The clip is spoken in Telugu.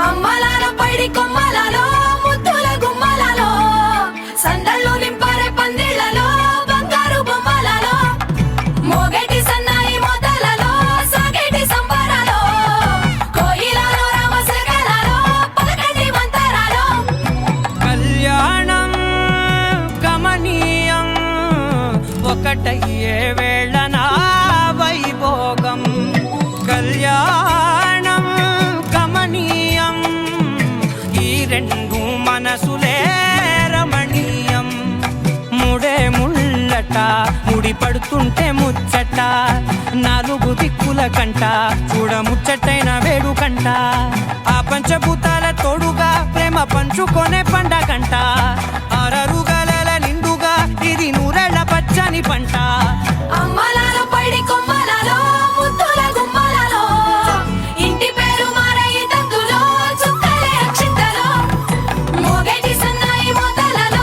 అమ్మలాలో పైడి కొమ్మలలో ముద్దుల గుమ్మలలో సందళ్ళు నింపారే పందిళ్లలో బంగారు బొమ్మలలో మోగేటి సన్నాయి మోతలలో సాగేటి సంబరాలో కోయిలలో రామసగలలో పలకటి మంతరాలో కళ్యాణం గమనీయం ఒకటయ్యే వేళనా వైభోగం కళ్యాణం గమనీయం ఈ రెండు మనసులే రమణీయం ముడే ముళ్ళట ముడి పడుతుంటే ముచ్చట నాలుగు దిక్కుల కంట చూడ ముచ్చటైన వేడుకంట ఆ పంచభూతాల తోడుగా ప్రేమ పంచుకొనే